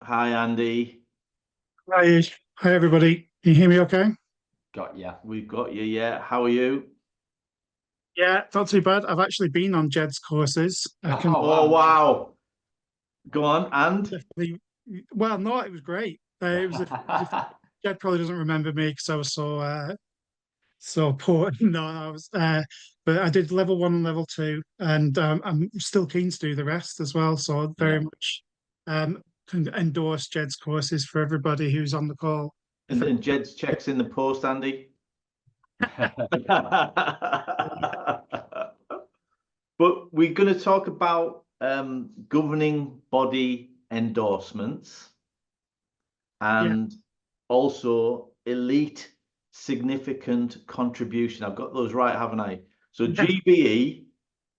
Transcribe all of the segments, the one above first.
Hi, Andy. Hi everybody. Can you hear me okay? Got you. We've got you. Yeah. How are you? Yeah, not too bad. I've actually been on Jed's courses. I can Oh Oh, wow. wow. Go on. And definitely, well, no, it was great. Jed probably doesn't remember me because I was so poor. No, but I did level one and level two, and I'm still keen to do the rest as well. So I'd very yeah. much can endorse Jed's courses for everybody who's on the call. If And Jed's checks in the post, Andy. But we're going to talk about governing body endorsements Yeah, and also elite significant contribution. I've got those right, haven't I? So GBE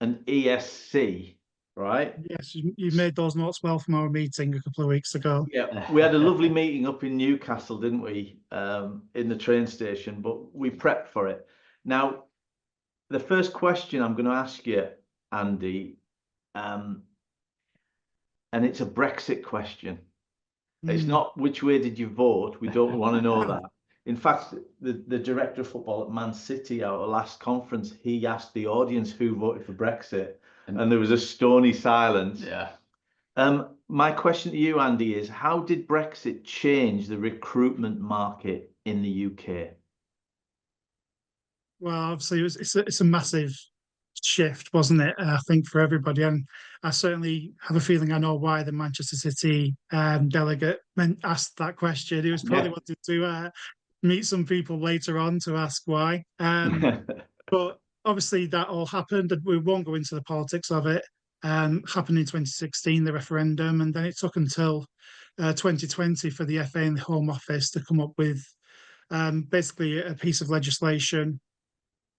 and ESC, right? yes, you made those notes well from our meeting a couple of weeks ago. Yeah, we had a lovely meeting up in Newcastle, didn't we? In the train station, but we prepped for it. Now, the first question I'm going to ask you, Andy, um, and it's a Brexit question. It's Mm. not which way did you vote. We don't want to know that. In fact, the director of football at Man City, our last conference, he asked the audience who voted for Brexit, and there was a stony silence. Yeah. My question to you, Andy, is how did Brexit change the recruitment market in the UK? Well, obviously, it's a massive shift, wasn't it? I think for everybody, and I certainly have a feeling I know why the Manchester City delegate asked that question. He was probably Yeah. wanting to meet some people later on to ask why. But obviously, that all happened, and we won't go into the politics of it. Happened in 2016, the referendum, and then it took until 2020 for the FA and the Home Office to come up with basically a piece of legislation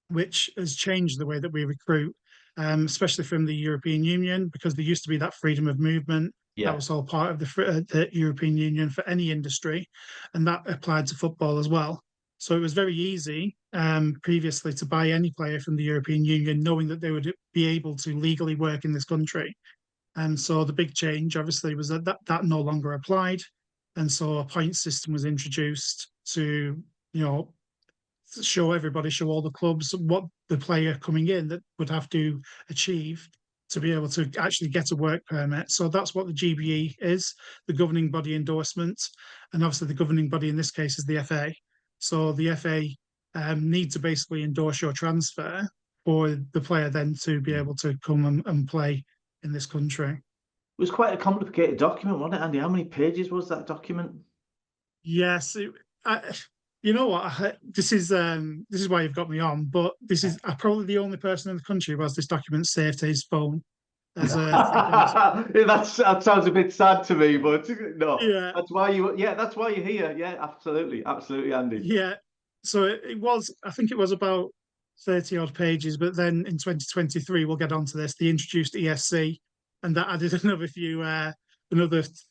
which has changed the way that we recruit, especially from the European Union, because there used to be that freedom of movement. That Yeah. was all part of the European Union for any industry, and that applied to football as well. So it was very easy previously to buy any player from the European Union, knowing that they would be able to legally work in this country. And so the big change, obviously, was that no longer applied, and so a point system was introduced to you know show all the clubs what the player coming in that would have to achieve to be able to actually get a work permit. So that's what the GBE is, the governing body endorsement. And obviously the governing body in this case is the FA. So the FA need to basically endorse your transfer for the player then to be able to come and play in this country. It was quite a complicated document, wasn't it, Andy? How many pages was that document? Yes, you know what? This is why you've got me on. But this is I'm probably the only person in the country who has this document saved to his phone as a thing on his. That sounds a bit sad to me, but no, Yeah, that's why you're here. Yeah, absolutely, absolutely, Andy. yeah. So it was. I think it was about 30 odd pages. But then in 2023, we'll get onto this. They introduced ESC, and that added another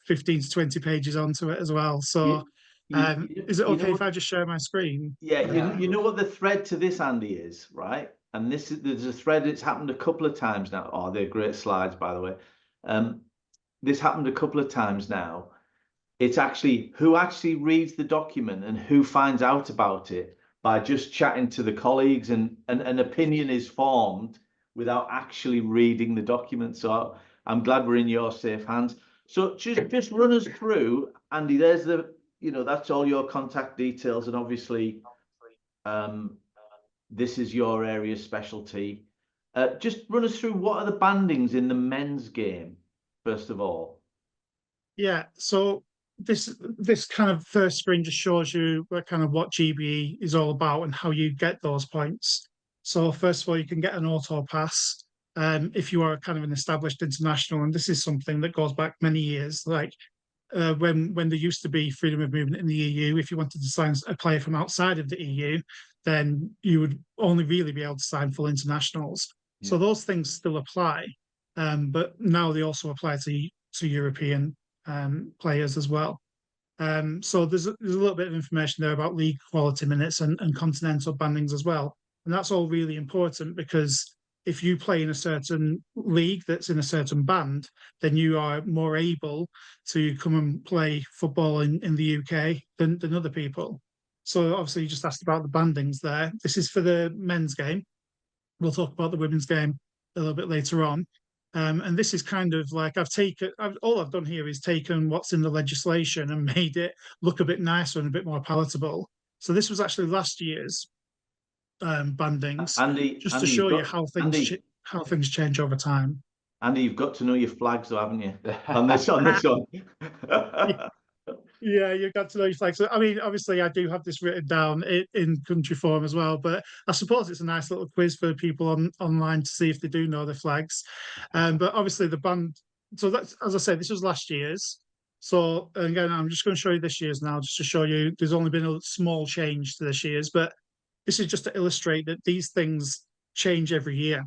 15 to 20 pages onto it as well. So, You, you, is it you know okay what? if I just share my screen? Yeah, Yeah. you know what the thread to this, Andy, is, right? And there's a thread. It's happened a couple of times now. Oh, they're great slides, by the way. Um, this happened a couple of times now. It's actually who actually reads the document and who finds out about it by just chatting to the colleagues, and an opinion is formed without actually reading the document. So I'm glad we're in your safe hands. So just run us through, Andy. There's that's all your contact details, and obviously um, this is your area specialty. Just run us through what are the bandings in the men's game, first of all. Yeah, so this kind of first screen just shows you what GBE is all about and how you get those points. So first of all, you can get an auto pass if you are kind of an established international, and this is something that goes back many years. Like when there used to be freedom of movement in the EU, if you wanted to sign a player from outside of the EU, then you would only really be able to sign full internationals. Yeah. So those things still apply, but now they also apply to European players as well. So there's a little bit of information there about league quality minutes and continental bandings as well. And that's all really important because if you play in a certain league that's in a certain band, then you are more able to come and play football in the UK than other people. So obviously, you just asked about the bandings there. This is for the men's game. We'll talk about the women's game a little bit later on. And this is kind of like all I've done here is taken what's in the legislation and made it look a bit nicer and a bit more palatable. So this was actually last year's bandings, Andy, just to Andy, you've show you got Andy, how things change over time. Andy, you've got to know your flags, though, haven't you? On this one. Yeah, you got to know your flags. So, I mean, obviously, I do have this written down in country form as well, but I suppose it's a nice little quiz for people online to see if they do know the flags. But obviously, the band. So that's, as I said, this was last year's. So again, I'm just going to show you this year's now, just to show you there's only been a small change to this year's, but this is just to illustrate that these things change every year.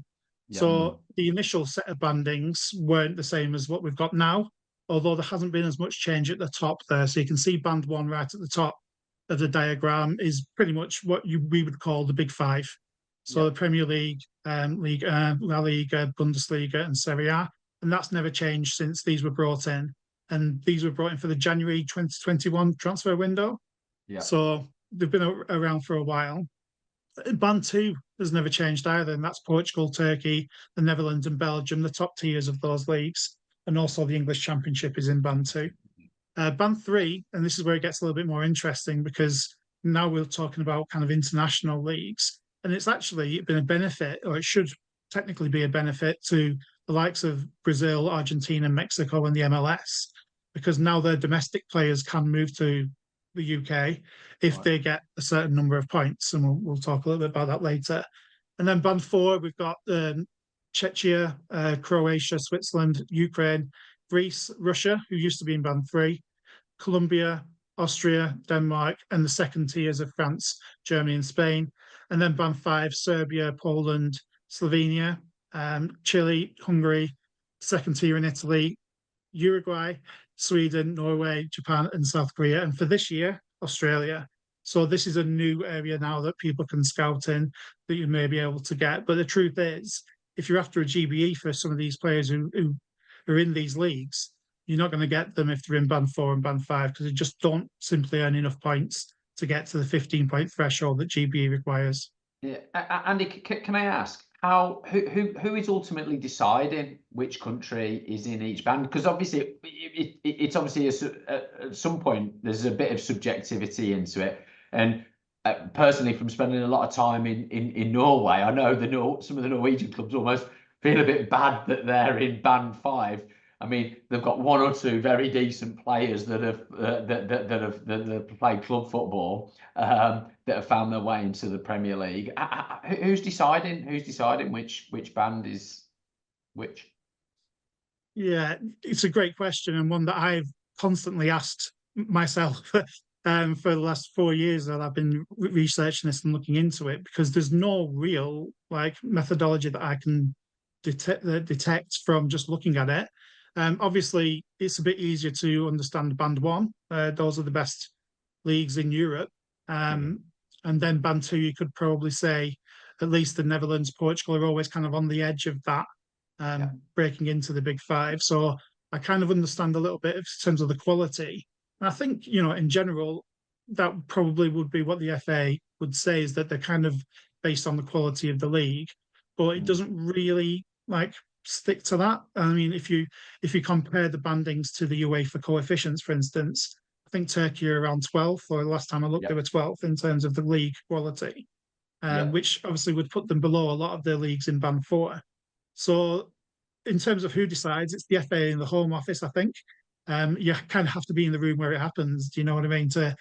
Yeah. So the initial set of bandings weren't the same as what we've got now, although there hasn't been as much change at the top there. So you can see band one right at the top of the diagram is pretty much what we would call the big five. So the Premier League, La Liga, Bundesliga, and Serie A. And that's never changed since these were brought in. And these were brought in for the January 2021 transfer window. Yeah. So they've been around for a while. Band two has never changed either, and that's Portugal, Turkey, the Netherlands, and Belgium, the top tiers of those leagues. And also the English Championship is in band two. Band three, and this is where it gets a little bit more interesting because now we're talking about kind of international leagues. And it's actually been a benefit, or it should technically be a benefit to the likes of Brazil, Argentina, Mexico, and the MLS, because now their domestic players can move to the UK if they get a certain number of points. And we'll talk a little bit about that later. And then band four, we've got Czechia, Croatia, Switzerland, Ukraine, Greece, Russia, who used to be in band three, Colombia, Austria, Denmark, and the second tiers of France, Germany, and Spain. And then band five, Serbia, Poland, Slovenia, Chile, Hungary, second tier in Italy, Uruguay, Sweden, Norway, Japan, and South Korea. And for this year, Australia. So this is a new area now that people can scout in that you may be able to get. But the truth is, if you're after a GBE for some of these players who are in these leagues, you're not going to get them if they're in band four and band five because they just don't simply earn enough points to get to the 15-point threshold that GBE requires. Yeah, Andy, can I ask who is ultimately deciding which country is in each band? Because obviously it's obviously at some point there's a bit of subjectivity into it, and personally, from spending a lot of time in Norway, I know some of the Norwegian clubs almost feel a bit bad that they're in band five. I mean, they've got one or two very decent players that have played club football that have found their way into the Premier League. Who's deciding which band is which? Yeah, it's a great question and one that I've constantly asked myself for the last 4 years that I've been researching this and looking into it, because there's no real methodology that I can detect from just looking at it. Obviously, it's a bit easier to understand band one. Those are the best leagues in Europe. And then band two, you could probably say at least the Netherlands, Portugal are always kind of on the edge of that, breaking into the big five. So I kind of understand a little bit in terms of the quality. And I think, in general, that probably would be what the FA would say, is that they're kind of based on the quality of the league, but it doesn't really stick to that. I mean, if you compare the bandings to the UEFA coefficients, for instance, I think Turkey are around 12th, or the last time I looked, they were 12th in terms of the league quality, which obviously would put them below a lot of their leagues in band four. So in terms of who decides, it's the FA and the Home Office, I think. You kind of have to be in the room where it happens. Do you know what I mean? To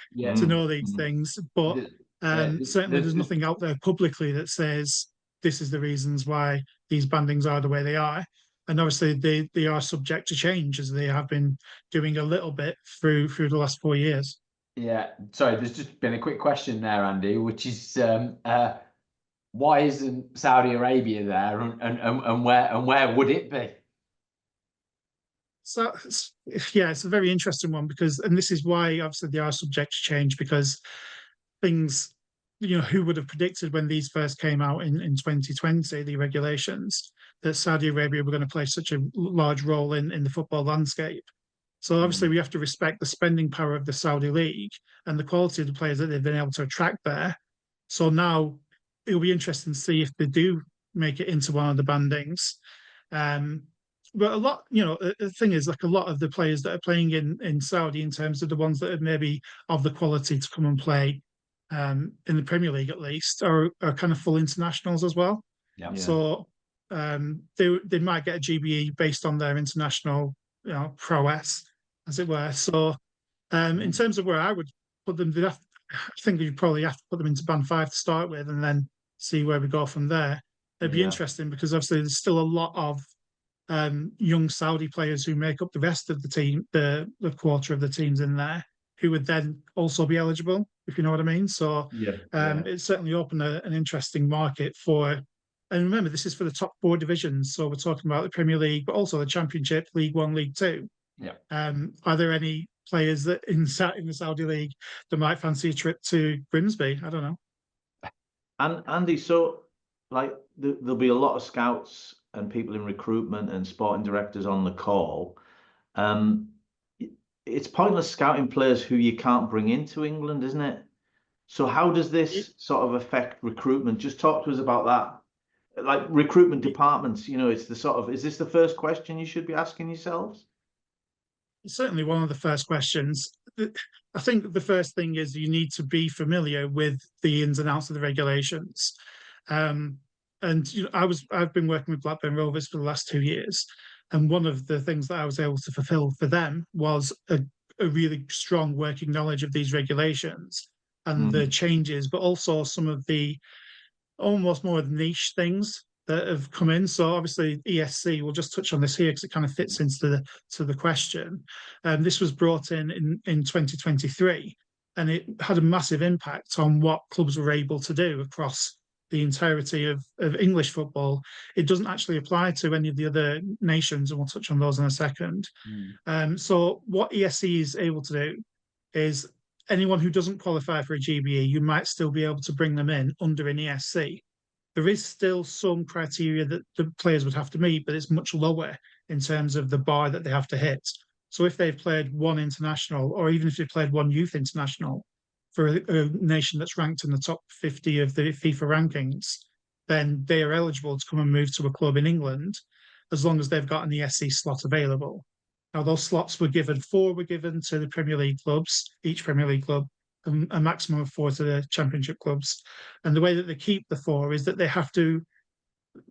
know these things. But certainly there's nothing out there publicly that says this is the reasons why these bandings are the way they are. And obviously they are subject to change, as they have been doing a little bit through the last 4 years. Yeah, sorry, there's just been a quick question there, Andy, which is why isn't Saudi Arabia there, and where would it be? So yeah, it's a very interesting one, because, and this is why obviously they are subject to change, because things who would have predicted when these first came out in 2020, the regulations, that Saudi Arabia were going to play such a large role in the football landscape. So obviously we have to respect the spending power of the Saudi league and the quality of the players that they've been able to attract there. So now it'll be interesting to see if they do make it into one of the bandings. But a lot, the thing is, like, a lot of the players that are playing in Saudi, in terms of the ones that are maybe of the quality to come and play in the Premier League, at least, are kind of full internationals as well. Yeah. So they might get a GBE based on their international, prowess, as it were. So in terms of where I would put them, I think you probably have to put them into band 5 to start with, and then see where we go from there. It'd be interesting, because obviously there's still a lot of young Saudi players who make up the rest of the team, the quarter of the teams in there, who would then also be eligible, if you know what I mean. So it's certainly opened an interesting market for. And remember, this is for the top 4 divisions. So we're talking about the Premier League, but also the Championship, League One, League Two. Yeah. Are there any players that in the Saudi League that might fancy a trip to Grimsby? I don't know. And Andy, so like there'll be a lot of scouts and people in recruitment and sporting directors on the call. It's pointless scouting players who you can't bring into England, isn't it? So how does this sort of affect recruitment? Just talk to us about that. Like recruitment departments, it's the sort of, is this the first question you should be asking yourselves? It's certainly one of the first questions. I think the first thing is you need to be familiar with the ins and outs of the regulations. And I've been working with Blackburn Rovers for the last 2 years, and one of the things that I was able to fulfil for them was a really strong working knowledge of these regulations and the changes, but also some of the almost more niche things that have come in. So obviously ESC, we'll just touch on this here because it kind of fits into the question. This was brought in 2023, and it had a massive impact on what clubs were able to do across the entirety of English football. It doesn't actually apply to any of the other nations, and we'll touch on those in a second. So what ESC is able to do is anyone who doesn't qualify for a GBE, you might still be able to bring them in under an ESC. There is still some criteria that the players would have to meet, but it's much lower in terms of the bar that they have to hit. So if they've played one international, or even if they've played one youth international for a nation that's ranked in the top 50 of the FIFA rankings, then they are eligible to come and move to a club in England, as long as they've got an ESC slot available. Now, those slots were given to the Premier League clubs, each Premier League club, a maximum of 4 to the Championship clubs. And the way that they keep the 4 is that they have to,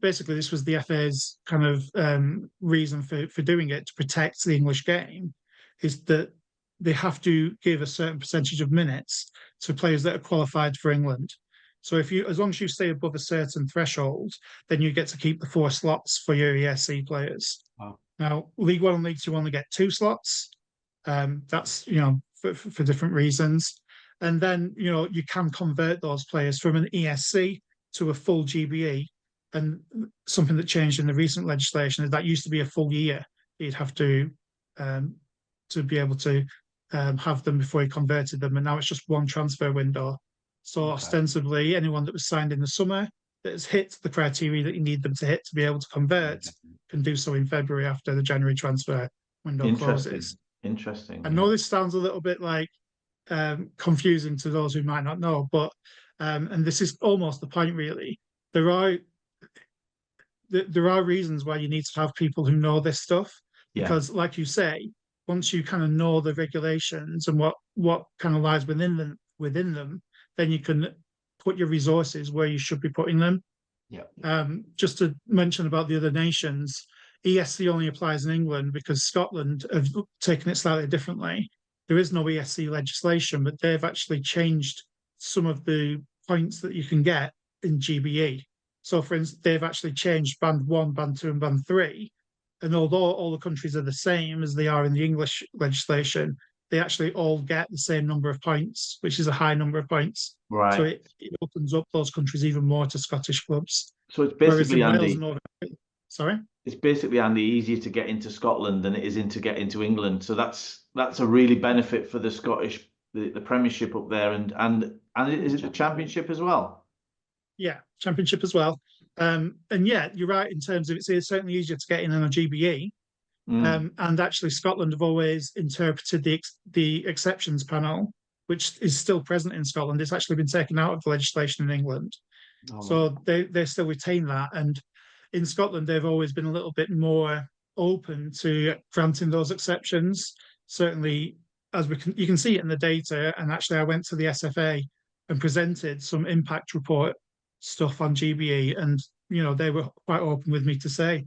basically, this was the FA's kind of reason for doing it, to protect the English game, is that they have to give a certain percentage of minutes to players that are qualified for England. So as long as you stay above a certain threshold, then you get to keep the 4 slots for your ESC players. Wow. Now, League One and League Two only get 2 slots. That's, for different reasons. And then, you can convert those players from an ESC to a full GBE. And something that changed in the recent legislation is that used to be a full year. You'd have to be able to have them before you converted them. And now it's just one transfer window. So ostensibly, anyone that was signed in the summer that has hit the criteria that you need them to hit to be able to convert can do so in February after the January transfer window closes. Interesting. I know this sounds a little bit like confusing to those who might not know, but and this is almost the point, really. There are reasons why you need to have people who know this stuff, because, like you say, once you kind of know the regulations and what kind of lies within them, then you can put your resources where you should be putting them. Just to mention about the other nations, ESC only applies in England because Scotland have taken it slightly differently. There is no ESC legislation, but they've actually changed some of the points that you can get in GBE. So, for instance, they've actually changed band 1, band 2, and band 3. And although all the countries are the same as they are in the English legislation, they actually all get the same number of points, which is a high number of points. Right. So it opens up those countries even more to Scottish clubs. So it's basically, Andy, sorry? It's basically, Andy, easier to get into Scotland than it is to get into England. So that's a really benefit for the Scottish, the Premiership up there, and And is it the Championship as well? Yeah, Championship as well. And yeah, you're right in terms of it's certainly easier to get in on a GBE. And actually, Scotland have always interpreted the exceptions panel, which is still present in Scotland. It's actually been taken out of the legislation in England. Oh, So they still retain that. And in Scotland, they've always been a little bit more open to granting those exceptions. Certainly, as you can see it in the data. And actually, I went to the SFA and presented some impact report stuff on GBE, and they were quite open with me to say,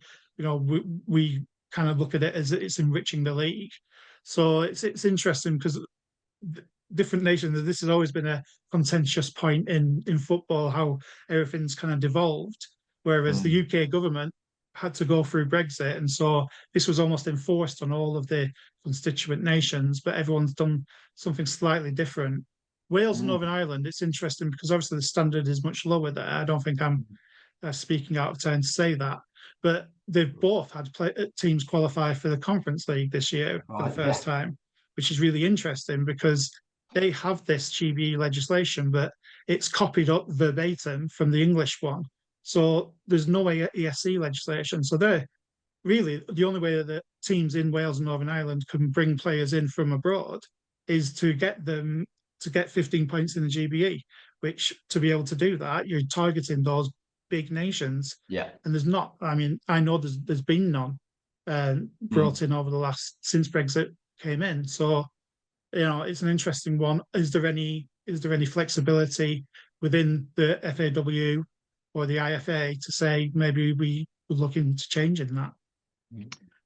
we kind of look at it as it's enriching the league. So it's interesting because different nations, this has always been a contentious point in football, how everything's kind of devolved, whereas the UK government had to go through Brexit, and so this was almost enforced on all of the constituent nations, but everyone's done something slightly different. Wales and Northern Ireland, it's interesting because obviously the standard is much lower there. I don't think I'm speaking out of turn to say that, but they've both had teams qualify for the Conference League this year for the first time, which is really interesting because they have this GB legislation, but it's copied up verbatim from the English one. So there's no ESC legislation. So they're really the only way that teams in Wales and Northern Ireland can bring players in from abroad is to get them to get 15 points in the GBE, which to be able to do that, you're targeting those big nations. Yeah. And there's not, I mean, I know there's been none brought in over the last, since Brexit came in. So, it's an interesting one. Is there any flexibility within the FAW or the IFA to say maybe we would look into changing that?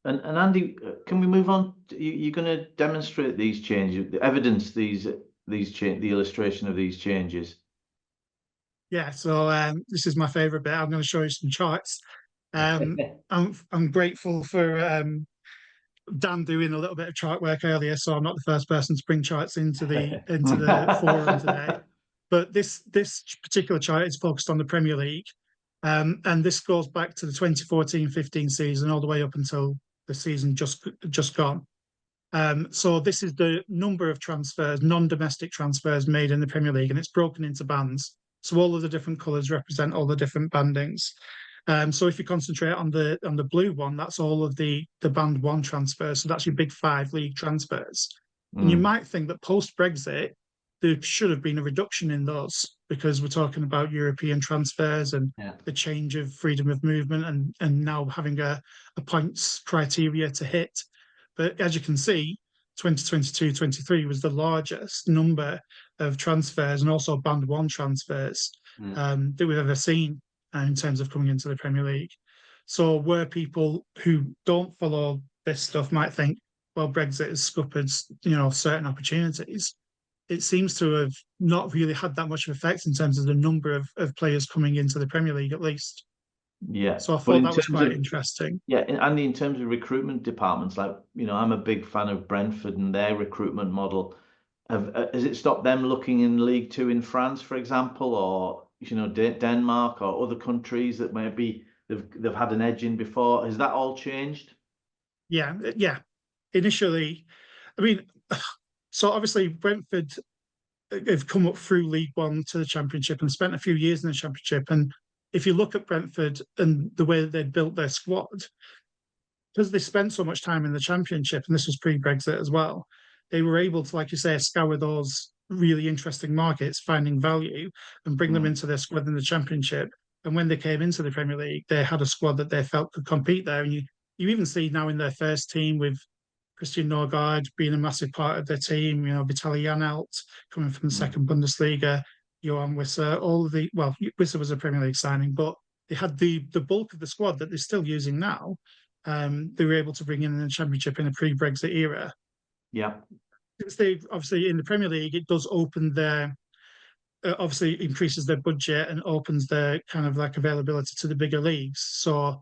And Andy, can we move on? You're going to demonstrate these changes, the evidence, the illustration of these changes. Yeah, so this is my favourite bit. I'm going to show you some charts. I'm grateful for Dan doing a little bit of chart work earlier, so I'm not the first person to bring charts into the forum today. But this particular chart is focused on the Premier League, and this goes back to the 2014-15 season all the way up until the season just gone. So this is the number of transfers, non-domestic transfers made in the Premier League, and it's broken into bands. So all of the different colours represent all the different bandings. So if you concentrate on the blue one, that's all of the band one transfers. So that's your big 5 league transfers. And you might think that post-Brexit, there should have been a reduction in those because we're talking about European transfers and the change of freedom of movement and now having a points criteria to hit. But as you can see, 2022-23 was the largest number of transfers and also band one transfers that we've ever seen in terms of coming into the Premier League. So where people who don't follow this stuff might think, well, Brexit has scuppered, certain opportunities, it seems to have not really had that much of effect in terms of the number of players coming into the Premier League, at least. Yeah. So I thought that was quite interesting. Yeah, and in terms of recruitment departments, like, I'm a big fan of Brentford and their recruitment model. Has it stopped them looking in League Two in France, for example, or Denmark or other countries that maybe they've had an edge in before? Has that all changed? Yeah. Initially, I mean, so obviously Brentford have come up through League One to the Championship and spent a few years in the Championship. And if you look at Brentford and the way that they built their squad, because they spent so much time in the Championship, and this was pre-Brexit as well, they were able to, like you say, scour those really interesting markets, finding value and bring them into their squad in the Championship. And when they came into the Premier League, they had a squad that they felt could compete there. And you even see now in their first team with Christian Norgard being a massive part of their team, Vitaly Janelt coming from the second Bundesliga, Johan Wissa, Wissa was a Premier League signing, but they had the bulk of the squad that they're still using now. They were able to bring in the Championship in a pre-Brexit era. Yeah. Since they obviously in the Premier League, it does open their, obviously increases their budget and opens their kind of like availability to the bigger leagues. So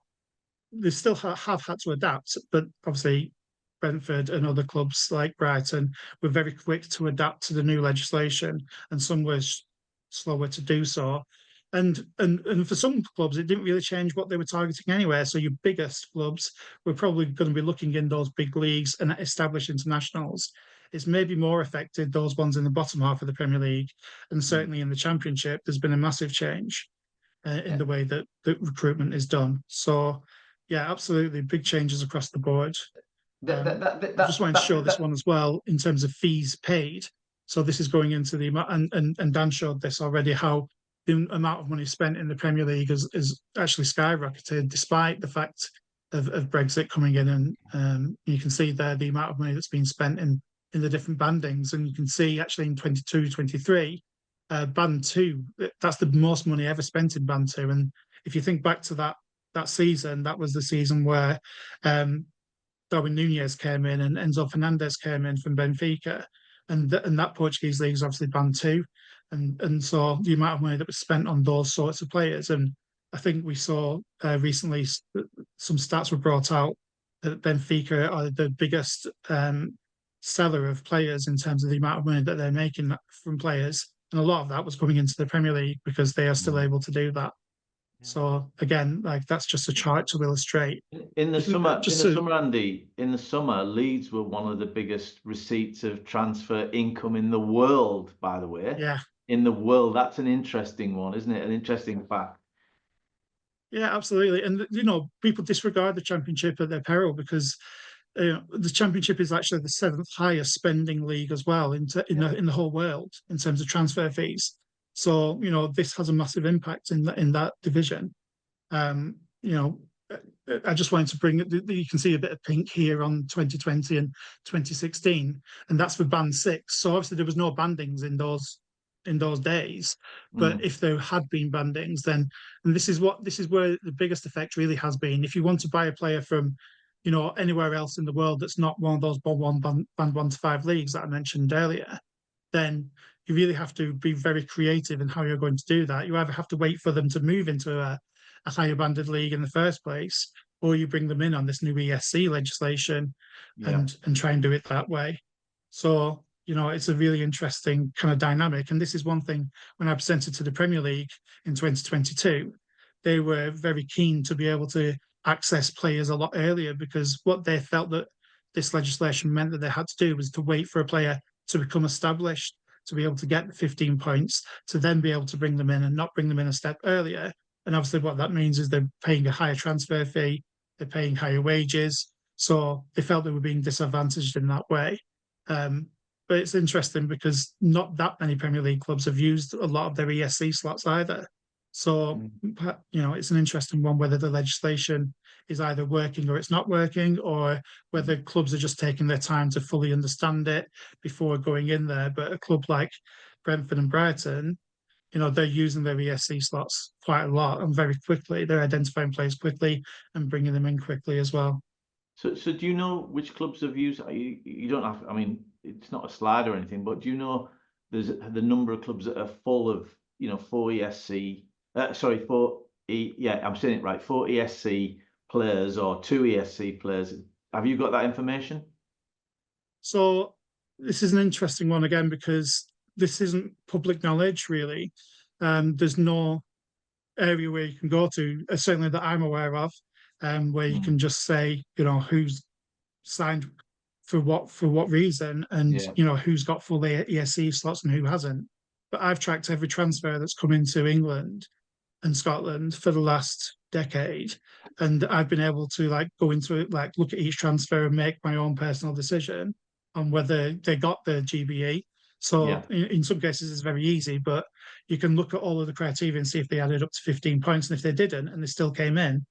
they still have had to adapt, but obviously Brentford and other clubs like Brighton were very quick to adapt to the new legislation, and some were slower to do so. And for some clubs, it didn't really change what they were targeting anyway. So your biggest clubs were probably going to be looking in those big leagues and established internationals. it's maybe more affected those ones in the bottom half of the Premier League, and certainly in the Championship, there's been a massive change in the way that recruitment is done. So, yeah, absolutely, big changes across the board. I just wanted to show this one as well in terms of fees paid. So this is going into the and Dan showed this already, how the amount of money spent in the Premier League is actually skyrocketed despite the fact of Brexit coming in, and you can see there the amount of money that's been spent in the different bandings, and you can see actually in 22-23 band 2, that's the most money ever spent in band 2. And if you think back to that season, that was the season where Darwin Núñez came in and Enzo Fernandez came in from Benfica, and that Portuguese league is obviously band 2, and so the amount of money that was spent on those sorts of players. And I think we saw recently some stats were brought out that Benfica are the biggest seller of players in terms of the amount of money that they're making from players, and a lot of that was coming into the Premier League because they are still able to do that. So again, like, that's just a chart to illustrate. In the summer, Andy, in the summer, Leeds were one of the biggest receipts of transfer income in the world, by the way. Yeah. In the world. That's an interesting one, isn't it? An interesting fact. Yeah, absolutely. And, you know, people disregard the Championship at their peril because the Championship is actually the 7th highest spending league as well in the whole world in terms of transfer fees. So, you know, this has a massive impact in that division. You know, I just wanted to bring it. You can see a bit of pink here on 2020 and 2016, and that's for band 6. So obviously there was no bandings in those days, but if there had been bandings, then, and this is where the biggest effect really has been. If you want to buy a player from, you know, anywhere else in the world that's not one of those band 1 to 5 leagues that I mentioned earlier, then you really have to be very creative in how you're going to do that. You either have to wait for them to move into a higher banded league in the first place, or you bring them in on this new ESC legislation and try and do it that way. So, you know, it's a really interesting kind of dynamic. And this is one thing, when I presented to the Premier League in 2022, they were very keen to be able to access players a lot earlier, because what they felt that this legislation meant that they had to do was to wait for a player to become established, to be able to get the 15 points, to then be able to bring them in and not bring them in a step earlier. And obviously what that means is they're paying a higher transfer fee, they're paying higher wages. So they felt they were being disadvantaged in that way. But it's interesting because not that many Premier League clubs have used a lot of their ESC slots either. So, you know, it's an interesting one, whether the legislation is either working or it's not working, or whether clubs are just taking their time to fully understand it before going in there. But a club like Brentford and Brighton, you know, they're using their ESC slots quite a lot and very quickly. They're identifying players quickly and bringing them in quickly as well. So do you know which clubs have used? You don't have. I mean, it's not a slide or anything, but do you know there's the number of clubs that are full of, you know, 4 ESC? Sorry, 4 I'm saying it right. 4 ESC players or 2 ESC players. Have you got that information? So this is an interesting one again, because this isn't public knowledge really. There's no area where you can go to, certainly that I'm aware of, where you can just say, you know, who's signed for what reason, and you know, who's got full ESC slots and who hasn't. But I've tracked every transfer that's come into England and Scotland for the last decade, and I've been able to like go into it, like look at each transfer and make my own personal decision on whether they got the GBE. So in some cases it's very easy, but you can look at all of the criteria and see if they added up to 15 points, and if they didn't and they still came in,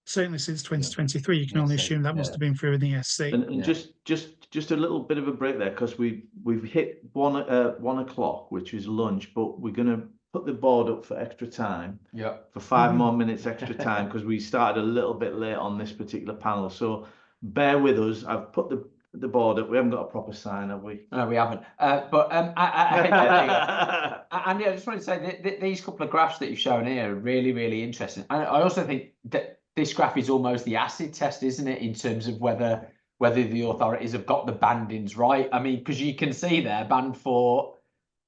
certainly since 2023, you can only assume that must have been through an ESC. And just a little bit of a break there, because we've hit 1 o'clock, which is lunch, but we're going to put the board up for extra time. For 5 more minutes extra time, because we started a little bit late on this particular panel. So bear with us. I've put the board up. We haven't got a proper sign, have we? No, we haven't. But Andy, I just wanted to say these couple of graphs that you've shown here are really, really interesting. And I also think that this graph is almost the acid test, isn't it, in terms of whether the authorities have got the bandings right. I mean, because you can see there, band 4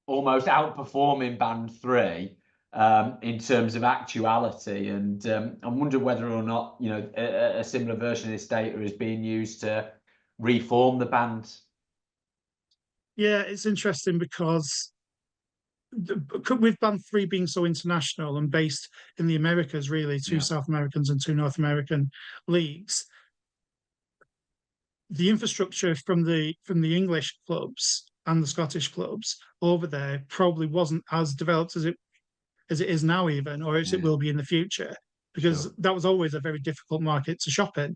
almost outperforming band 3 in terms of actuality. And I wonder whether or not, you know, a similar version of this data is being used to reform the bands. Yeah, it's interesting because with Band 3 being so international and based in the Americas, really, two Yeah. South Americans and two North American leagues, the infrastructure from the English clubs and the Scottish clubs over there probably wasn't as developed as it is now, even, or as it will be in the future, because Sure. that was always a very difficult market to shop in.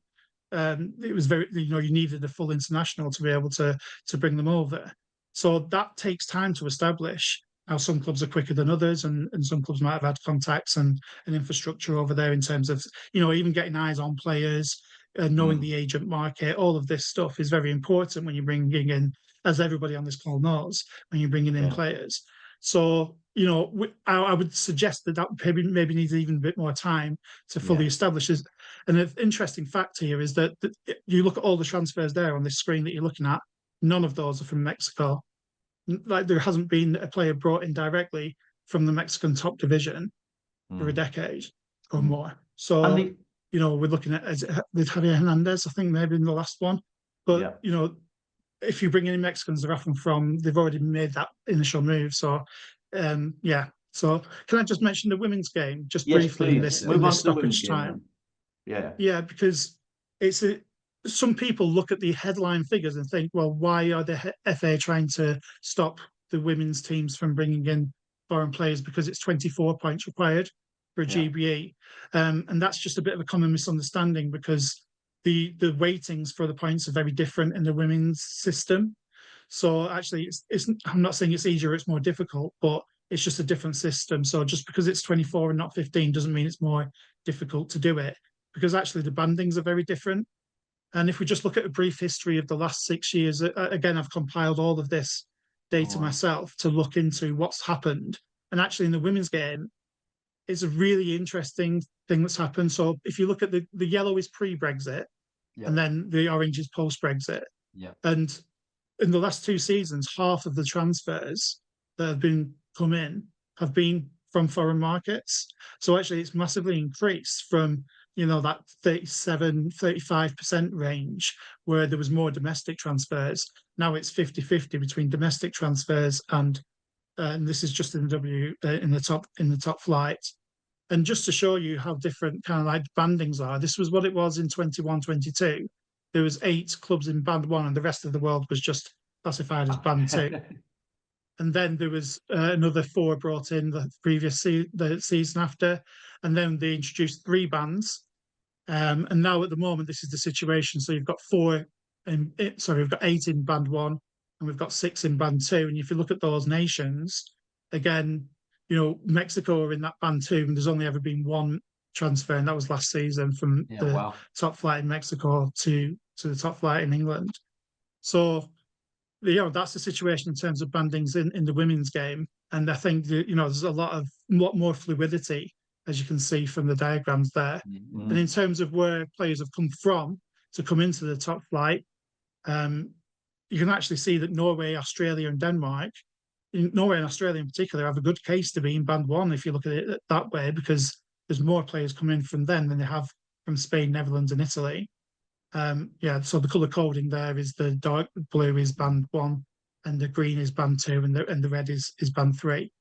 It was very, you needed a full international to be able to bring them over. So that takes time to establish. Now, some clubs are quicker than others, and some clubs might have had contacts and infrastructure over there in terms of, even getting eyes on players, knowing the agent market. All of this stuff is very important when you're bringing in, as everybody on this call knows, when you're bringing in players. So, I would suggest that maybe needs even a bit more time to fully establish this. And an interesting fact here is that you look at all the transfers there on this screen that you're looking at, none of those are from Mexico. Like, there hasn't been a player brought in directly from the Mexican top division for a decade or more. So, we're looking at, with Javier Hernandez, I think maybe in the last one. But, if you bring in Mexicans, they've already made that initial move. So, So can I just mention the women's game just briefly in this stoppage time? Yeah, because some people look at the headline figures and think, well, why are the FA trying to stop the women's teams from bringing in foreign players? Because it's 24 points required for a GBE. And that's just a bit of a common misunderstanding, because the weightings for the points are very different in the women's system. So actually, I'm not saying it's easier, it's more difficult, but it's just a different system. So just because it's 24 and not 15 doesn't mean it's more difficult to do it, because actually the bandings are very different. And if we just look at a brief history of the last 6 years, again, I've compiled all of this data myself to look into what's happened. And actually, in the women's game, it's a really interesting thing that's happened. So if you look at the yellow is pre-Brexit, and then the orange is post-Brexit. And in the last 2 seasons, half of the transfers that have come in have been from foreign markets. So actually, it's massively increased from that 35% range where there was more domestic transfers. Now it's 50-50 between domestic transfers and this is just in the top flight. And just to show you how different kind of like bandings are, this was what it was in 21-22. There was 8 clubs in band 1 and the rest of the world was just classified as band 2. And then there was another 4 brought in the season after, and then they introduced 3 bands. And now at the moment, this is the situation. So you've got 8 in band 1, and we've got 6 in band 2. And if you look at those nations, again, Mexico are in that band 2, and there's only ever been 1 transfer, and that was last season from the top flight in Mexico to the top flight in England. So, that's the situation in terms of bandings in the women's game. And I think that, there's a lot more fluidity, as you can see from the diagrams there. And in terms of where players have come from to come into the top flight, you can actually see that Norway, Australia, and Denmark, Norway and Australia in particular, have a good case to be in band 1 if you look at it that way, because there's more players coming from them than they have from Spain, Netherlands, and Italy. So the colour coding there is the dark blue is band 1, and the green is band 2, and the red is band 3.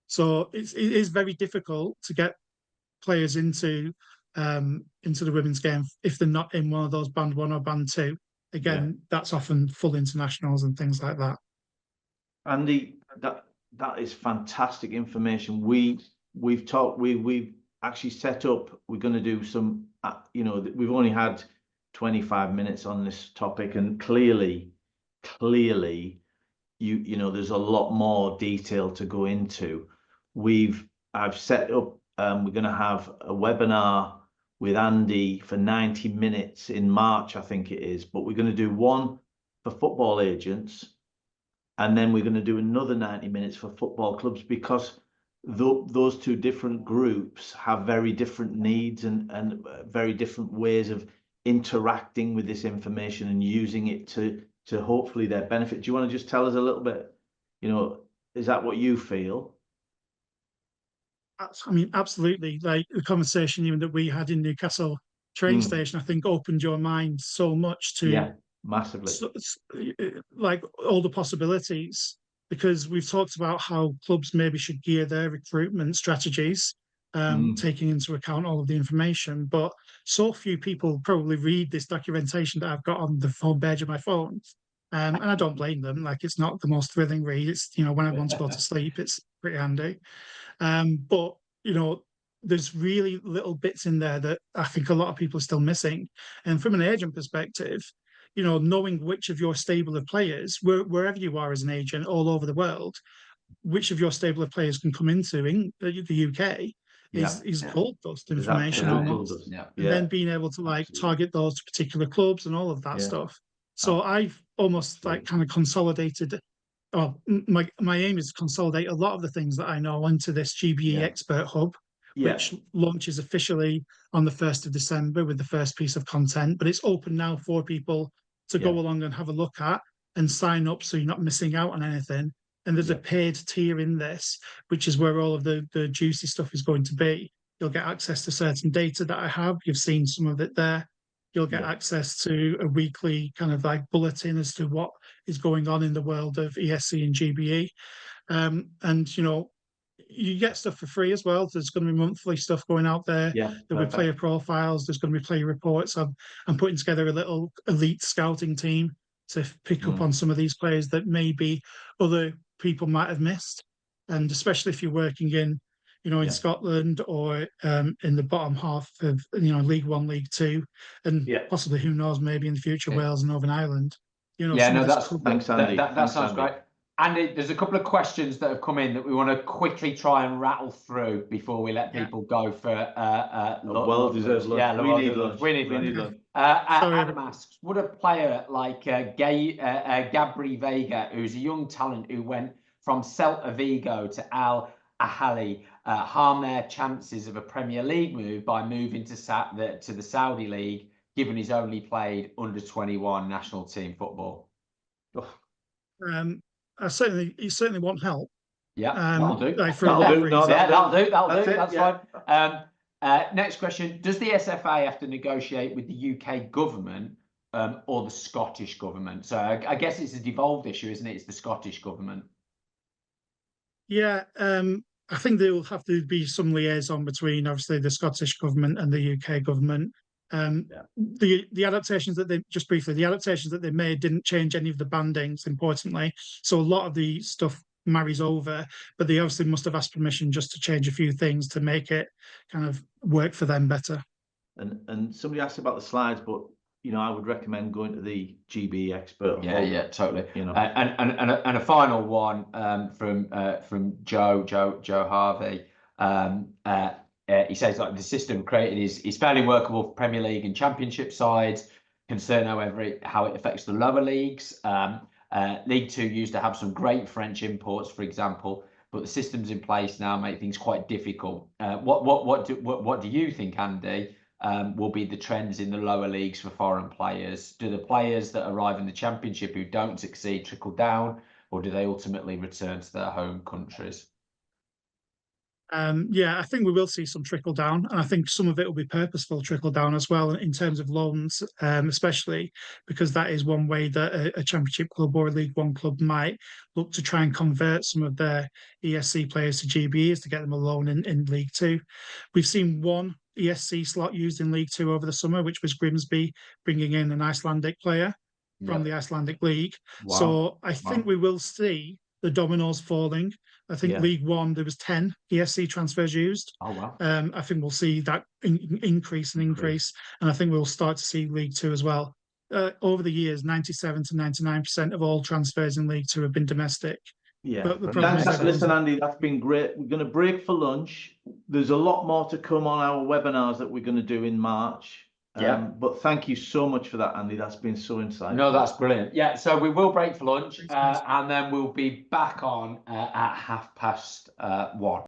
So it is very difficult to get players into the women's game if they're not in one of those band 1 or band 2. Again, that's often full internationals and things like that. Andy, that is fantastic information. We've actually set up. We're going to do some. We've only had 25 minutes on this topic, and clearly, there's a lot more detail to go into. I've set up. We're going to have a webinar with Andy for 90 minutes in March, I think it is. But we're going to do one for football agents, and then we're going to do another 90 minutes for football clubs, because those 2 different groups have very different needs and very different ways of interacting with this information and using it to hopefully their benefit. Do you want to just tell us a little bit? Is that what you feel? I mean, absolutely. Like the conversation even that we had in Newcastle train station, I think opened your mind so much to massively. So, like all the possibilities, because we've talked about how clubs maybe should gear their recruitment strategies, taking into account all of the information. But so few people probably read this documentation that I've got on the homepage of my phone. And I don't blame them. Like, it's not the most thrilling read. It's, you know, when I want to go to sleep, it's pretty handy. But, you know, there's really little bits in there that I think a lot of people are still missing. And from an agent perspective, you know, knowing which of your stable of players, wherever you are as an agent all over the world, which of your stable of players can come into in the UK is gold dust information almost. And then being able to like target those to particular clubs and all of that stuff. So I've almost like kind of consolidated. Oh, my aim is to consolidate a lot of the things that I know into this GBE Expert Hub, which launches officially on the 1st of December with the first piece of content. But it's open now for people to go along and have a look at and sign up so you're not missing out on anything. And there's a paid tier in this, which is where all of the juicy stuff is going to be. You'll get access to certain data that I have. You've seen some of it there. You'll get access to a weekly kind of like bulletin as to what is going on in the world of ESC and GBE. And, you know, you get stuff for free as well. There's going to be monthly stuff going out there. There'll be player profiles. There's going to be player reports. I'm putting together a little elite scouting team to pick up on some of these players that maybe other people might have missed. And especially if you're working in, you know, in Scotland or in the bottom half of, you know, League One, League Two, and possibly, who knows, maybe in the future, Wales and Northern Ireland. You know, thanks, Andy. That sounds great. Andy, there's a couple of questions that have come in that we want to quickly try and rattle through before we let people go for well-deserved lunch. Yeah, we need lunch. We need lunch. Adam asks, would a player like Gabri Vega, who's a young talent who went from Celta Vigo to Al Ahly, harm their chances of a Premier League move by moving to the Saudi League, given he's only played under 21 national team football? You certainly want help. Yeah, that'll do. Like that'll do. That'll do. That's fine. Next question: does the SFA have to negotiate with the UK government or the Scottish government? So I guess it's a devolved issue, isn't it? It's the Scottish government. Yeah, I think there will have to be some liaison between obviously the Scottish government and the UK government. The adaptations that the adaptations that they made didn't change any of the bandings, importantly. So a lot of the stuff marries over, but they obviously must have asked permission just to change a few things to make it kind of work for them better. And somebody asked about the slides, but you know, I would recommend going to the GB Expert. Yeah, totally. You know, and a final one from Joe Harvey. He says like the system created is fairly workable for Premier League and Championship sides. Concern, however, how it affects the lower leagues. League Two used to have some great French imports, for example, but the systems in place now make things quite difficult. What do you think, Andy, will be the trends in the lower leagues for foreign players? Do the players that arrive in the Championship who don't succeed trickle down, or do they ultimately return to their home countries? Yeah, I think we will see some trickle down, and I think some of it will be purposeful trickle down as well in terms of loans, especially because that is one way that a Championship club or a League One club might look to try and convert some of their ESC players to GBEs to get them a loan in League Two. We've seen one ESC slot used in League Two over the summer, which was Grimsby bringing in an Icelandic player from the Icelandic League. Wow. So I think we will see the dominoes falling. I think League One, there was 10 ESC transfers used. Oh, wow. I think we'll see that increase, and I think we'll start to see League Two as well. Over the years, 97 to 99% of all transfers in League Two have been domestic. Yeah. Listen, Andy, that's been great. We're going to break for lunch. There's a lot more to come on our webinars that we're going to do in March. But thank you so much for that, Andy. That's been so insightful. No, that's brilliant. Yeah, so we will break for lunch and then we'll be back on at 1:30.